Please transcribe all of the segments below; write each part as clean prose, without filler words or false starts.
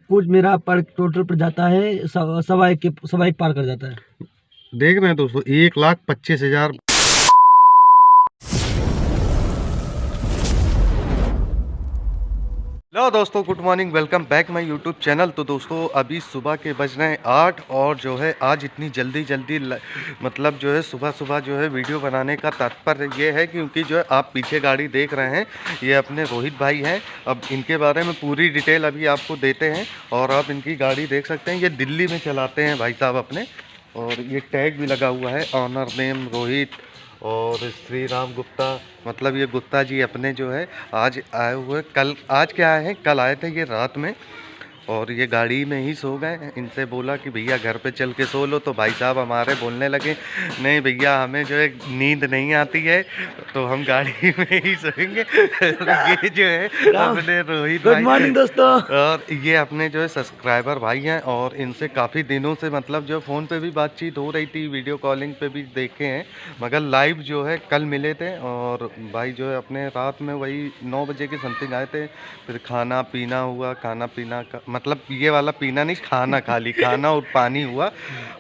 कुछ मेरा पर टोटल पर जाता है सवा एक पार कर जाता है। देख रहे हैं दोस्तों, 1,25,000। हेलो दोस्तों, good morning, welcome back my YouTube channel. तो दोस्तों अभी सुबह के बज रहे हैं 8 और जो है आज इतनी जल्दी मतलब जो है सुबह जो है वीडियो बनाने का तात्पर्य ये है क्योंकि जो है आप पीछे गाड़ी देख रहे हैं, ये अपने रोहित भाई हैं। अब इनके बारे में पूरी डिटेल अभी आपको देते हैं और आप इनकी गाड़ी देख सकते हैं। ये दिल्ली में चलाते हैं भाई साहब अपने, और ये टैग भी लगा हुआ है ऑनर नेम रोहित और श्री राम गुप्ता। मतलब ये गुप्ता जी अपने जो है आज आए हुए, आज क्या आए हैं, कल आए थे ये रात में, और ये गाड़ी में ही सो गए। इनसे बोला कि भैया घर पे चल के सो लो, तो भाई साहब हमारे बोलने लगे नहीं भैया हमें जो है नींद नहीं आती है, तो हम गाड़ी में ही सोएंगे। ये जो है अपने रोहित भाई, गुड मॉर्निंग दोस्तों, और ये अपने जो है सब्सक्राइबर भाई हैं और इनसे काफ़ी दिनों से मतलब जो फ़ोन पे भी बातचीत हो रही थी, वीडियो कॉलिंग पे भी देखे हैं, मगर लाइव जो है कल मिले थे। और भाई जो है अपने रात में वही 9 बजे के समथिंग आए थे। फिर खाना पीना हुआ, खाना पीना का मतलब ये वाला पीना नहीं, खाना, खाली खाना और पानी हुआ।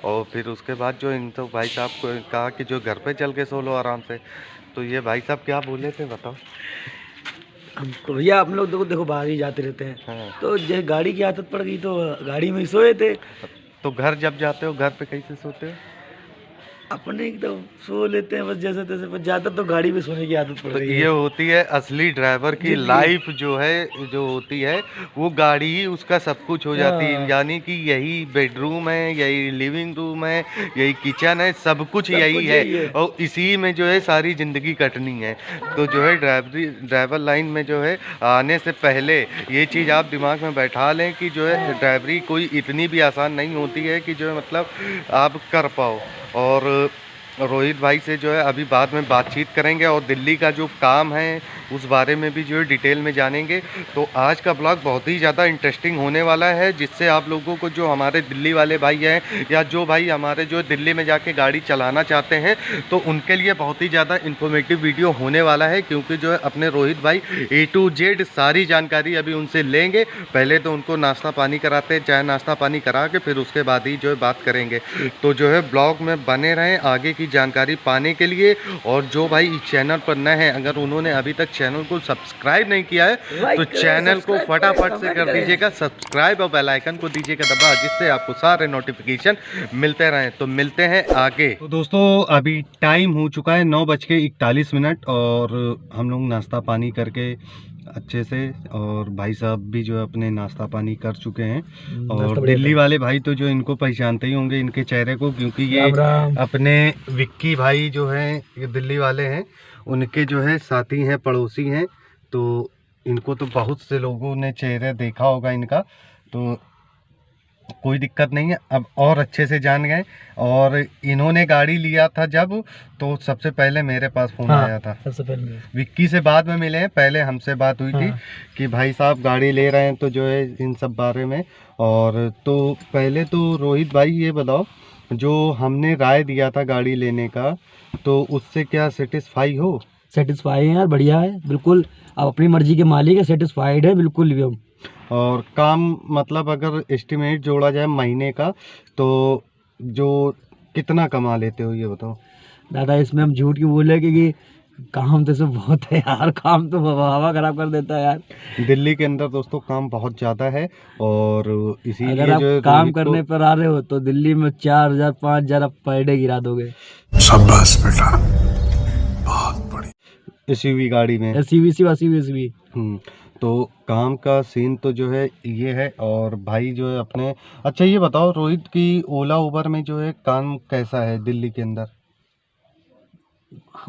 और फिर उसके बाद जो इन तो भाई साहब को कहा कि जो घर पे चल के सो लो आराम से। तो ये भाई साहब क्या बोले थे बताओ। हमको भैया हम लोग देखो बाहर ही जाते रहते हैं। हाँ। तो जैसे गाड़ी की आदत पड़ गई तो गाड़ी में ही सोए थे। तो घर जब जाते हो घर पे कैसे सोते हो? अपने एकदम सो लेते हैं बस जैसे तैसे, बस ज्यादा तो गाड़ी में सोने की आदत पड़ तो गई ये है। होती है असली ड्राइवर की लाइफ जो है, जो होती है वो गाड़ी ही उसका सब कुछ हो जाती है। यानी कि यही बेडरूम है, यही लिविंग रूम है, यही किचन है, सब कुछ यही है और इसी में जो है सारी ज़िंदगी कटनी है। तो जो है ड्राइवर लाइन में जो है आने से पहले ये चीज़ आप दिमाग में बैठा लें कि जो है ड्राइवरी कोई इतनी भी आसान नहीं होती है कि जो है मतलब आप कर पाओ। और रोहित भाई से जो है अभी बाद में बातचीत करेंगे और दिल्ली का जो काम है उस बारे में भी जो है डिटेल में जानेंगे। तो आज का ब्लॉग बहुत ही ज़्यादा इंटरेस्टिंग होने वाला है, जिससे आप लोगों को जो हमारे दिल्ली वाले भाई हैं या जो भाई हमारे जो दिल्ली में जाके गाड़ी चलाना चाहते हैं तो उनके लिए बहुत ही ज़्यादा इन्फॉर्मेटिव वीडियो होने वाला है। क्योंकि जो है अपने रोहित भाई A to Z सारी जानकारी अभी उनसे लेंगे। पहले तो उनको नाश्ता पानी कराते हैं, चाय नाश्ता पानी करा के फिर उसके बाद ही जो है बात करेंगे। तो जो है ब्लॉग में बने रहें आगे की जानकारी पाने के लिए। और जो भाई इस चैनल पर नए हैं, अगर उन्होंने अभी तक चैनल को सब्सक्राइब नहीं किया है तो चैनल को फटाफट से कर दीजिएगा सब्सक्राइब और बेल आइकन को दीजिएगा दबा, जिससे आपको सारे नोटिफिकेशन मिलते रहें। तो मिलते हैं आगे। तो दोस्तों अभी टाइम हो चुका है 9:41 और हम लोग नाश्ता पानी करके अच्छे से, और भाई साहब भी जो है अपने नाश्ता पानी कर चुके हैं। और दिल्ली वाले भाई तो जो इनको पहचानते ही होंगे इनके चेहरे को, क्योंकि ये अपने विक्की भाई जो हैं ये दिल्ली वाले हैं, उनके जो है साथी हैं, पड़ोसी हैं। तो इनको तो बहुत से लोगों ने चेहरे देखा होगा इनका, तो कोई दिक्कत नहीं है, अब और अच्छे से जान गए। और इन्होंने गाड़ी लिया था जब, तो सबसे पहले मेरे पास फ़ोन आया था। सबसे पहले विक्की से बाद में मिले हैं, पहले हमसे बात हुई थी कि भाई साहब गाड़ी ले रहे हैं, तो जो है इन सब बारे में। और तो पहले तो रोहित भाई ये बताओ, जो हमने राय दिया था गाड़ी लेने का, तो उससे क्या सेटिस्फाई हो? सेटिस्फाई है यार, बढ़िया है बिल्कुल। आप अपनी मर्जी के मालिक है, सेटिस्फाइड है बिल्कुल भी हम। और काम मतलब अगर एस्टिमेट जोड़ा जाए महीने का तो जो कितना कमा लेते हो ये बताओ। दादा इसमें हम झूठ क्यों बोले, क्योंकि काम तो सब बहुत है यार, काम तो हवा खराब कर देता है यार। दिल्ली के अंदर दोस्तों काम बहुत ज़्यादा है, और इसीलिए अगर आप जो काम करने पर आ रहे हो तो दिल्ली में 4,000 5,000 आप पर डे गिरा दोगे। शाबाश बेटा, बहुत बड़ी एसयूवी गाड़ी में एसयूवी। तो काम का सीन तो जो है ये है। और भाई जो है अपने, अच्छा ये बताओ रोहित की ओला उबर में जो है काम कैसा है दिल्ली के अंदर?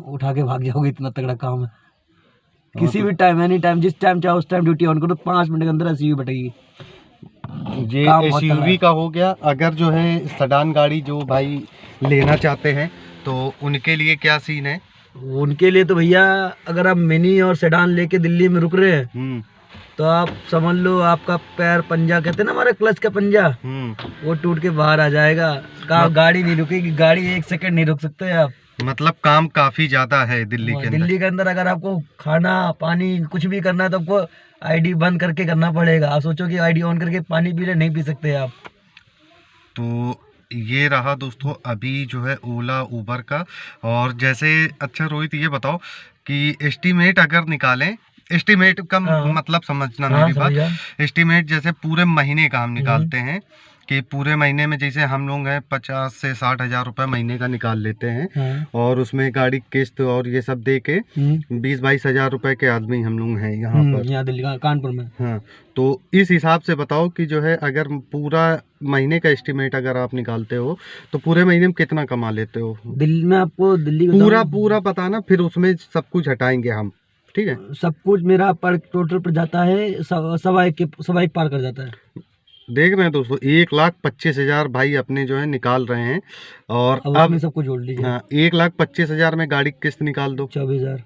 उठा के भाग जाओगे, इतना तगड़ा काम है। किसी भी टाइम, एनी टाइम, जिस टाइम चाहो उस टाइम ड्यूटी ऑन करो, 5 मिनट के अंदर एसयूवी बटेगी। ये एसयूवी का हो गया। अगर जो है सेडान गाड़ी जो भाई लेना चाहते हैं तो उनके लिए क्या सीन है? उनके लिए तो भैया अगर आप मिनी और सेडान लेके दिल्ली में रुक रहे हैं तो आप समझ लो आपका पैर, पंजा कहते हैं ना हमारे क्लच का पंजा, वो टूट के बाहर आ जाएगा। गाड़ी नहीं रुकेगी, गाड़ी 1 सेकंड नहीं रुक सकते आप। मतलब काम काफी ज्यादा है दिल्ली के अंदर। दिल्ली के अंदर अगर आपको खाना पानी कुछ भी करना है तो आपको आईडी बंद करके करना पड़ेगा। आप सोचो कि आईडी ऑन करके पानी पी ले, नहीं पी सकते आप। तो ये रहा दोस्तों अभी जो है ओला उबर का। और जैसे अच्छा रोहित ये बताओ कि एस्टीमेट अगर निकालें, एस्टीमेट का मतलब समझना मेरी बात, एस्टीमेट जैसे पूरे महीने का हम निकालते हैं कि पूरे महीने में जैसे हम लोग हैं 50 से 60 हज़ार रुपये महीने का निकाल लेते हैं और उसमें गाड़ी किस्त और ये सब दे के 20-22 हज़ार रुपये के आदमी हम लोग हैं यहाँ पर, यहाँ दिल्ली कानपुर में। हाँ, तो इस हिसाब से बताओ कि जो है अगर पूरा महीने का एस्टीमेट अगर आप निकालते हो तो पूरे महीने में कितना कमा लेते हो? दिल्ली में आपको दिल्ली पूरा पता ना, फिर उसमें सब कुछ हटाएंगे हम, ठीक है? सब कुछ मेरा पर टोटल पर जाता है 1.25 पार कर जाता है। देख रहे हैं दोस्तों 1,25,000 भाई अपने जो है निकाल रहे हैं। और अब सब कुछ जोड़ लीजिए। हाँ, 1,25,000 में गाड़ी किस्त निकाल दो 24,000,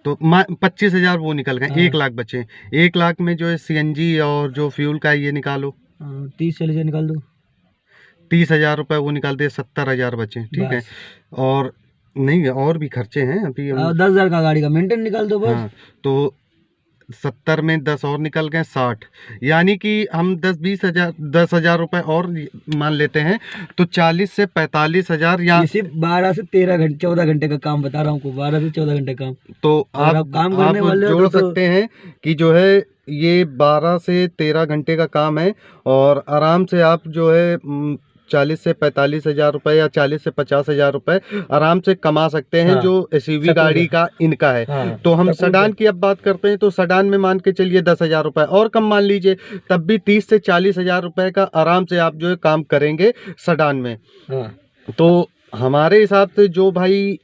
तो 25,000 वो निकल गए। 1 लाख बचे। 1 लाख में जो है सीएनजी और जो फ्यूल का ये निकालो, 30,000 निकाल दो, 30,000 रुपये वो निकाल दे, 70,000 बचे, ठीक है? और नहीं और भी खर्चे हैं अभी। 10,000 का गाड़ी का मेंटेन निकाल दो बस। हाँ, तो 70 में 10 और निकल गए 60, यानी कि हम 10,000 रुपए और मान लेते हैं तो 40 से 45,000 या सिर्फ 12 से 13 घंटे 14 घंटे का काम बता रहा हूँ, 12 से 14 घंटे काम। तो आप काम करने वाले जोड़ सकते हैं कि जो है ये 12 से 13 घंटे का काम है और आराम से आप जो है 40 से 45,000 रुपए या 40 से 50,000 रुपए आराम से कमा सकते हैं। हाँ, जो एसयूवी गाड़ी का इनका है। हाँ, तो हम सेडान की अब बात करते हैं तो सेडान में मान के चलिए 10,000 रुपए और कम मान लीजिए, तब भी 30 से 40,000 रुपए का आराम से आप जो है काम करेंगे सेडान में। हाँ, तो हमारे हिसाब से जो भाई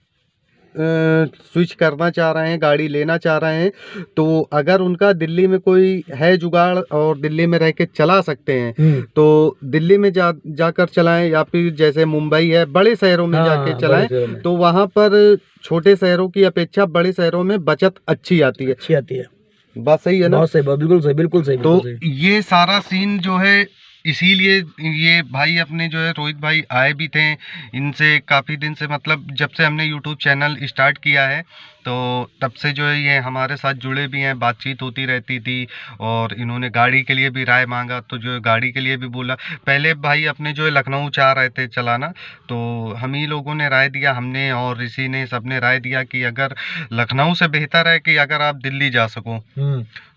स्विच करना चाह रहे हैं, गाड़ी लेना चाह रहे हैं, तो अगर उनका दिल्ली में कोई है जुगाड़ और दिल्ली में रह के चला सकते हैं तो दिल्ली में जाकर चलाएं, या फिर जैसे मुंबई है बड़े शहरों में जाके चलाएं। तो वहां पर छोटे शहरों की अपेक्षा बड़े शहरों में बचत अच्छी आती है। बात सही है ना? बहुत सही, बिल्कुल सही, बिल्कुल सही। तो ये सारा सीन जो है, इसीलिए ये भाई अपने जो है रोहित भाई आए भी थे। इनसे काफ़ी दिन से, मतलब जब से हमने यूट्यूब चैनल स्टार्ट किया है तो तब से जो है ये हमारे साथ जुड़े भी हैं, बातचीत होती रहती थी। और इन्होंने गाड़ी के लिए भी राय मांगा तो जो है गाड़ी के लिए भी बोला। पहले भाई अपने जो है लखनऊ चाह रहे थे चलाना, तो हम ही लोगों ने राय दिया, हमने और ऋषि ने सबने राय दिया कि अगर लखनऊ से बेहतर है कि अगर आप दिल्ली जा सको।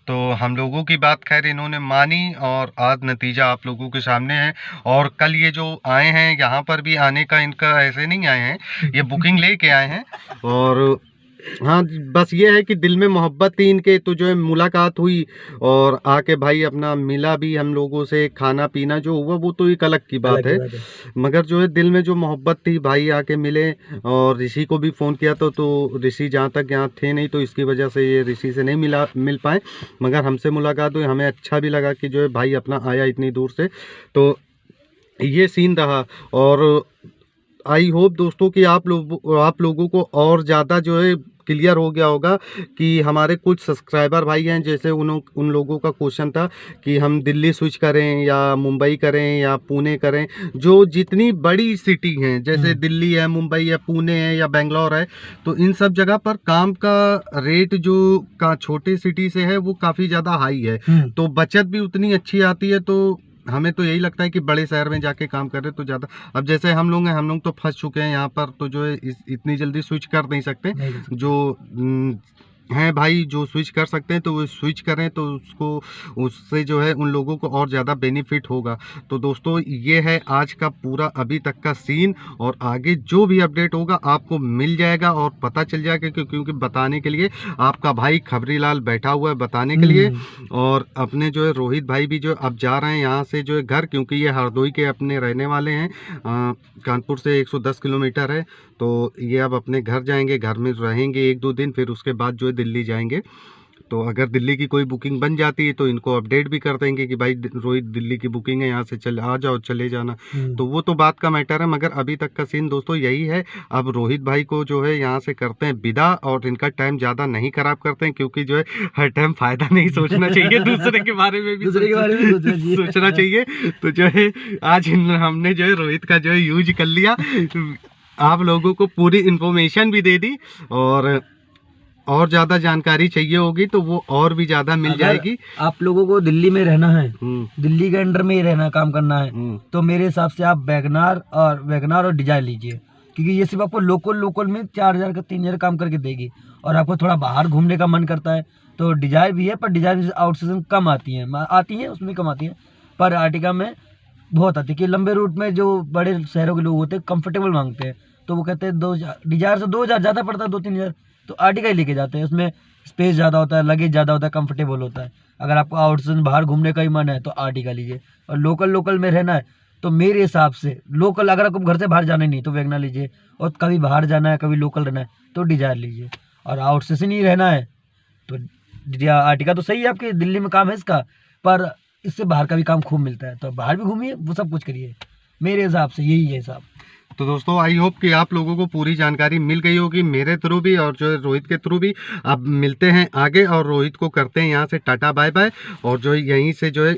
तो हम लोगों की बात खैर इन्होंने मानी और आज नतीजा आप लोगों के सामने है। और कल ये जो आए हैं यहाँ पर भी आने का इनका ऐसे नहीं आए हैं, ये बुकिंग लेके आए हैं। और हाँ, बस ये है कि दिल में मोहब्बत थी इनके, तो जो है मुलाकात हुई और आके भाई अपना मिला भी हम लोगों से, खाना पीना जो हुआ वो तो एक अलग की बात है। मगर जो है दिल में जो मोहब्बत थी, भाई आके मिले। और ऋषि को भी फ़ोन किया तो ऋषि जहाँ तक यहाँ थे नहीं, तो इसकी वजह से ये ऋषि से नहीं मिल पाए। मगर हमसे मुलाकात हुई, हमें अच्छा भी लगा कि जो है भाई अपना आया इतनी दूर से। तो ये सीन रहा। और आई होप दोस्तों कि आप लोगों को और ज़्यादा जो है क्लियर हो गया होगा कि हमारे कुछ सब्सक्राइबर भाई हैं, जैसे उन लोगों का क्वेश्चन था कि हम दिल्ली स्विच करें या मुंबई करें या पुणे करें। जो जितनी बड़ी सिटी हैं, जैसे दिल्ली है, मुंबई है, पुणे है या बेंगलोर है, तो इन सब जगह पर काम का रेट जो छोटे सिटी से है वो काफ़ी ज़्यादा हाई है, तो बचत भी उतनी अच्छी आती है। तो हमें तो यही लगता है कि बड़े शहर में जाके काम कर रहे तो ज़्यादा। अब जैसे हम लोग तो फंस चुके हैं यहाँ पर, तो जो है इतनी जल्दी स्विच कर नहीं सकते। जो हैं भाई जो स्विच कर सकते हैं तो वो स्विच करें, तो उससे जो है उन लोगों को और ज़्यादा बेनिफिट होगा। तो दोस्तों ये है आज का पूरा अभी तक का सीन, और आगे जो भी अपडेट होगा आपको मिल जाएगा और पता चल जाएगा, क्योंकि बताने के लिए आपका भाई खबरी लाल बैठा हुआ है बताने के लिए। और अपने जो है रोहित भाई भी जो अब जा रहे हैं यहाँ से जो है घर, क्योंकि ये हरदोई के अपने रहने वाले हैं, कानपुर से 110 किलोमीटर है। तो ये अब अपने घर जाएंगे, घर में रहेंगे 1-2 दिन, फिर उसके बाद जो है दिल्ली जाएंगे। तो अगर दिल्ली की कोई बुकिंग बन जाती है तो इनको अपडेट भी कर देंगे कि भाई रोहित दिल्ली की बुकिंग है, यहाँ से आ जाओ, चले जाना। तो वो तो बात का मैटर है, मगर अभी तक का सीन दोस्तों यही है। अब रोहित भाई को जो है यहाँ से करते हैं विदा, और इनका टाइम ज़्यादा नहीं खराब करते हैं, क्योंकि जो है हर टाइम फ़ायदा नहीं सोचना चाहिए, दूसरे के बारे में भी सोचना चाहिए। तो जो है आज हमने जो है रोहित का जो है यूज कर लिया। आप लोगों को पूरी इन्फॉर्मेशन भी दे दी, और ज़्यादा जानकारी चाहिए होगी तो वो और भी ज़्यादा मिल जाएगी। आप लोगों को दिल्ली में रहना है, दिल्ली के अंडर में ही रहना, काम करना है, तो मेरे हिसाब से आप वैगनार और डिजायर लीजिए, क्योंकि ये सिर्फ आपको लोकल में 4,000 का 3,000 काम करके देगी। और आपको थोड़ा बाहर घूमने का मन करता है तो डिजायर भी है, पर डिजायर आउटसीजन कम आती हैं उसमें कम आती हैं, पर आर्टिका में बहुत आती है। कि लंबे रूट में जो बड़े शहरों के लोग होते हैं कंफर्टेबल मांगते हैं, तो वो कहते हैं 2,000, डिजायर से 2,000 ज़्यादा पड़ता है, 2-3,000, तो आर्टिका ही लेके जाते हैं। उसमें स्पेस ज़्यादा होता है, लगेज ज़्यादा होता है, कंफर्टेबल होता है। अगर आपको आउटसीजन बाहर घूमने का ही मन है तो आर्टिका लीजिए, और लोकल में रहना है तो मेरे हिसाब से लोकल, अगर आपको घर से बाहर जाना ही नहीं तो वैगनर लीजिए, और कभी बाहर जाना है, कभी लोकल रहना है तो डिजायर लीजिए, और आउटसीजन ही रहना है तो आर्टिका तो सही है। आपके दिल्ली में काम है इसका, पर इससे बाहर का भी काम खूब मिलता है, तो बाहर भी घूमिए, वो सब कुछ करिए। मेरे हिसाब से यही है हिसाब। तो दोस्तों आई होप कि आप लोगों को पूरी जानकारी मिल गई होगी, मेरे थ्रू भी और जो है रोहित के थ्रू भी। अब मिलते हैं आगे, और रोहित को करते हैं यहाँ से टाटा बाय बाय, और जो है यहीं से जो है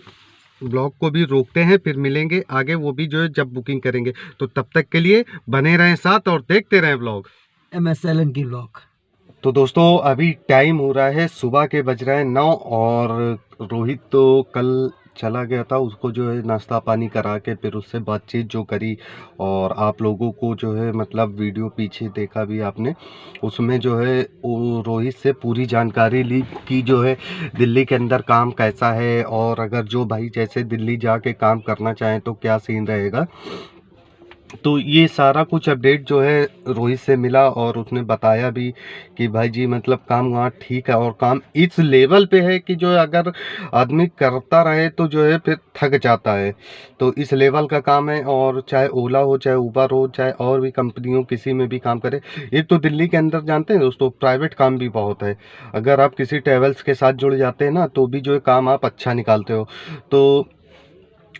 ब्लॉग को भी रोकते हैं, फिर मिलेंगे आगे, वो भी जो है जब बुकिंग करेंगे। तो तब तक के लिए बने रहें साथ और देखते रहें ब्लॉग, MS एलन की ब्लॉग। तो दोस्तों अभी टाइम हो रहा है, सुबह के बज रहे हैं 9, और रोहित तो कल चला गया था, उसको जो है नाश्ता पानी करा के फिर उससे बातचीत जो करी, और आप लोगों को जो है मतलब वीडियो पीछे देखा भी आपने, उसमें जो है वो रोहित से पूरी जानकारी ली कि जो है दिल्ली के अंदर काम कैसा है, और अगर जो भाई जैसे दिल्ली जाके काम करना चाहें तो क्या सीन रहेगा। तो ये सारा कुछ अपडेट जो है रोहित से मिला, और उसने बताया भी कि भाई जी मतलब काम वहाँ ठीक है, और काम इस लेवल पे है कि जो है अगर आदमी करता रहे तो जो है फिर थक जाता है। तो इस लेवल का काम है, और चाहे ओला हो, चाहे उबर हो, चाहे और भी कंपनियों किसी में भी काम करे। एक तो दिल्ली के अंदर जानते हैं दोस्तों प्राइवेट काम भी बहुत है, अगर आप किसी ट्रेवल्स के साथ जुड़ जाते हैं ना तो भी जो है काम आप अच्छा निकालते हो। तो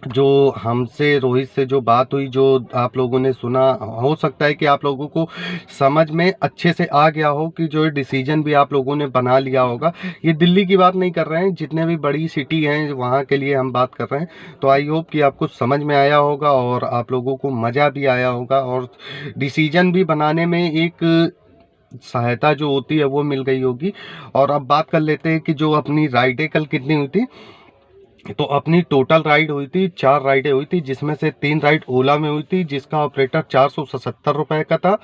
जो हमसे रोहित से जो बात हुई, जो आप लोगों ने सुना, हो सकता है कि आप लोगों को समझ में अच्छे से आ गया हो कि जो डिसीजन भी आप लोगों ने बना लिया होगा। ये दिल्ली की बात नहीं कर रहे हैं, जितने भी बड़ी सिटी हैं वहाँ के लिए हम बात कर रहे हैं। तो आई होप कि आपको समझ में आया होगा और आप लोगों को मज़ा भी आया होगा, और डिसीजन भी बनाने में एक सहायता जो होती है वो मिल गई होगी। और अब बात कर लेते हैं कि जो अपनी राइडें कल कितनी हुई थी। तो अपनी टोटल राइड हुई थी 4 राइडें हुई थी, जिसमें से 3 राइड ओला में हुई थी जिसका ऑपरेटर 477 रुपये का था,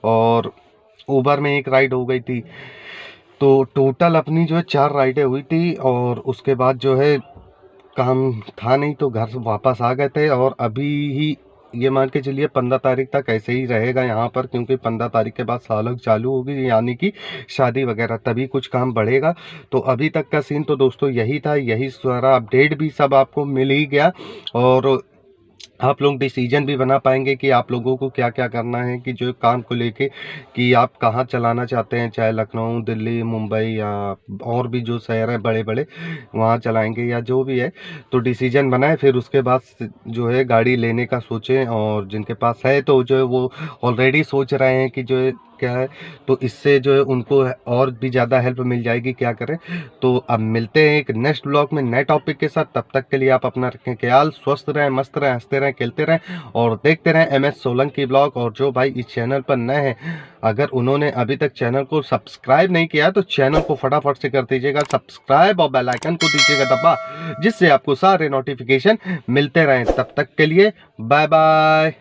और उबर में 1 राइड हो गई थी। तो टोटल अपनी जो है 4 राइडें हुई थी, और उसके बाद जो है काम था नहीं तो घर से वापस आ गए थे। और अभी ही ये मान के चलिए 15 तारीख तक ऐसे ही रहेगा यहाँ पर, क्योंकि 15 तारीख के बाद सालक चालू होगी, यानी कि शादी वगैरह, तभी कुछ काम बढ़ेगा। तो अभी तक का सीन तो दोस्तों यही था, यही सारा अपडेट भी सब आपको मिल ही गया, और आप लोग डिसीजन भी बना पाएंगे कि आप लोगों को क्या क्या करना है, कि जो काम को लेके कि आप कहाँ चलाना चाहते हैं, चाहे लखनऊ, दिल्ली, मुंबई या और भी जो शहर हैं बड़े बड़े वहाँ चलाएंगे या जो भी है। तो डिसीजन बनाए, फिर उसके बाद जो है गाड़ी लेने का सोचें, और जिनके पास है तो जो है वो ऑलरेडी सोच रहे हैं कि जो है क्या है, तो इससे जो है उनको और भी ज़्यादा हेल्प मिल जाएगी क्या करें। तो अब मिलते हैं एक नेक्स्ट ब्लॉग में नए टॉपिक के साथ, तब तक के लिए आप अपना रखें ख्याल, स्वस्थ रहें, मस्त रहें, हंसते रहें, खेलते रहें, और देखते रहें MS सोलंकी ब्लॉग। और जो भाई इस चैनल पर नए हैं, अगर उन्होंने अभी तक चैनल को सब्सक्राइब नहीं किया तो चैनल को फटाफट से कर दीजिएगा सब्सक्राइब, और बेल आइकन को दीजिएगा दबा, जिससे आपको सारे नोटिफिकेशन मिलते रहें। तब तक के लिए बाय बाय।